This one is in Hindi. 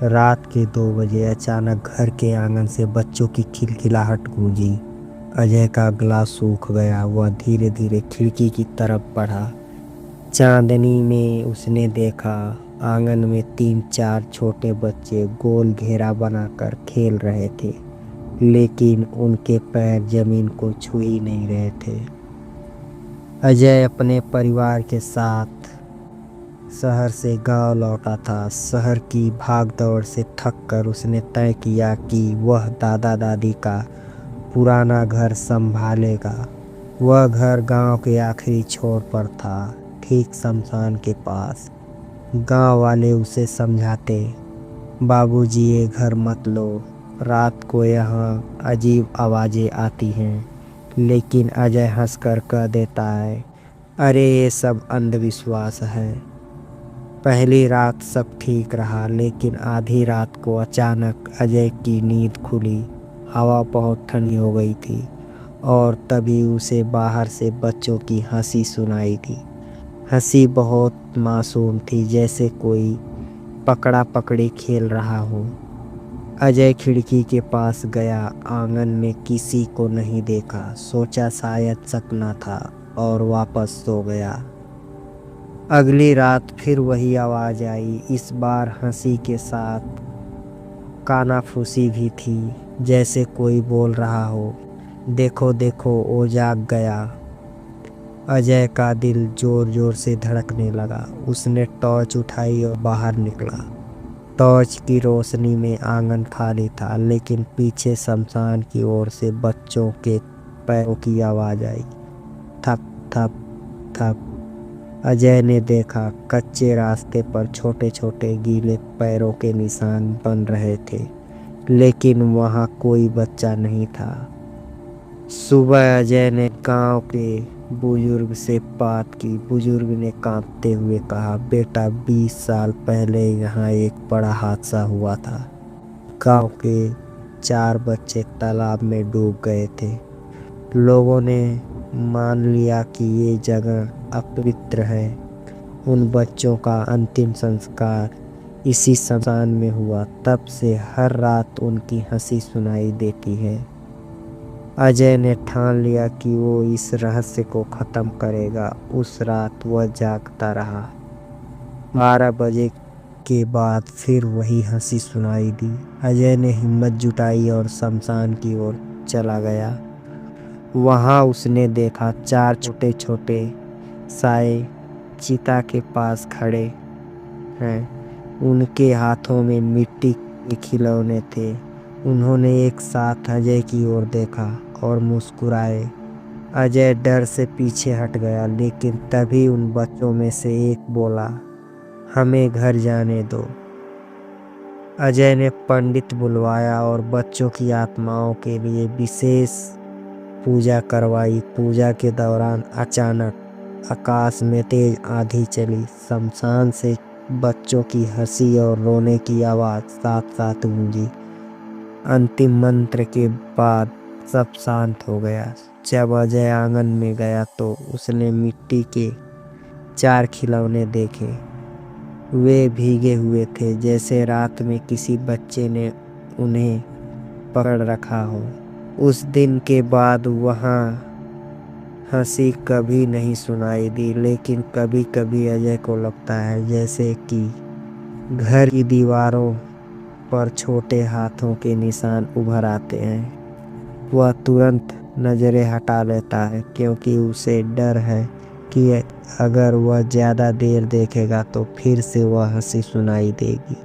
रात के 2 बजे अचानक घर के आंगन से बच्चों की खिलखिलाहट गूंजी। अजय का गला सूख गया। वह धीरे धीरे खिड़की की तरफ बढ़ा। चांदनी में उसने देखा आंगन में 3-4 छोटे बच्चे गोल घेरा बनाकर खेल रहे थे, लेकिन उनके पैर जमीन को छू ही नहीं रहे थे। अजय अपने परिवार के साथ शहर से गांव लौटा था। शहर की भागदौड़ से थककर उसने तय किया कि वह दादा दादी का पुराना घर संभालेगा। वह घर गांव के आखिरी छोर पर था, ठीक शमशान के पास। गांव वाले उसे समझाते, बाबूजी ये घर मत लो, रात को यहाँ अजीब आवाज़ें आती हैं। लेकिन अजय हंसकर कह देता है, अरे ये सब अंधविश्वास है। पहली रात सब ठीक रहा, लेकिन आधी रात को अचानक अजय की नींद खुली। हवा बहुत ठंडी हो गई थी और तभी उसे बाहर से बच्चों की हंसी सुनाई दी। हंसी बहुत मासूम थी, जैसे कोई पकड़ा पकड़ी खेल रहा हो। अजय खिड़की के पास गया। आंगन में किसी को नहीं देखा। सोचा शायद सपना था और वापस सो गया। अगली रात फिर वही आवाज़ आई। इस बार हंसी के साथ कानाफूसी भी थी, जैसे कोई बोल रहा हो, देखो देखो वो जाग गया। अजय का दिल जोर जोर से धड़कने लगा। उसने टॉर्च उठाई और बाहर निकला। टॉर्च की रोशनी में आंगन खाली था, लेकिन पीछे शमशान की ओर से बच्चों के पैरों की आवाज़ आई, थप थप थप। अजय ने देखा कच्चे रास्ते पर छोटे छोटे गीले पैरों के निशान बन रहे थे, लेकिन वहाँ कोई बच्चा नहीं था। सुबह अजय ने गांव के बुजुर्ग से बात की। बुजुर्ग ने कांपते हुए कहा, बेटा 20 साल पहले यहाँ एक बड़ा हादसा हुआ था। गांव के 4 बच्चे तालाब में डूब गए थे। लोगों ने मान लिया कि ये जगह अपवित्र है। उन बच्चों का अंतिम संस्कार इसी शमशान में हुआ। तब से हर रात उनकी हंसी सुनाई देती है। अजय ने ठान लिया कि वो इस रहस्य को ख़त्म करेगा। उस रात वह जागता रहा। 12 बजे के बाद फिर वही हंसी सुनाई दी। अजय ने हिम्मत जुटाई और शमशान की ओर चला गया। वहाँ उसने देखा 4 छोटे छोटे साए चिता के पास खड़े हैं। उनके हाथों में मिट्टी के खिलौने थे। उन्होंने एक साथ अजय की ओर देखा और मुस्कुराए। अजय डर से पीछे हट गया, लेकिन तभी उन बच्चों में से एक बोला, हमें घर जाने दो। अजय ने पंडित बुलवाया और बच्चों की आत्माओं के लिए विशेष पूजा करवाई। पूजा के दौरान अचानक आकाश में तेज आंधी चली। शमशान से बच्चों की हंसी और रोने की आवाज़ साथ साथ गूंजी। अंतिम मंत्र के बाद सब शांत हो गया। जब अजय आंगन में गया तो उसने मिट्टी के 4 खिलौने देखे। वे भीगे हुए थे, जैसे रात में किसी बच्चे ने उन्हें पकड़ रखा हो। उस दिन के बाद वहाँ हंसी कभी नहीं सुनाई दी, लेकिन कभी कभी अजय को लगता है जैसे कि घर की दीवारों पर छोटे हाथों के निशान उभर आते हैं। वह तुरंत नज़रें हटा लेता है, क्योंकि उसे डर है कि अगर वह ज़्यादा देर देखेगा तो फिर से वह हंसी सुनाई देगी।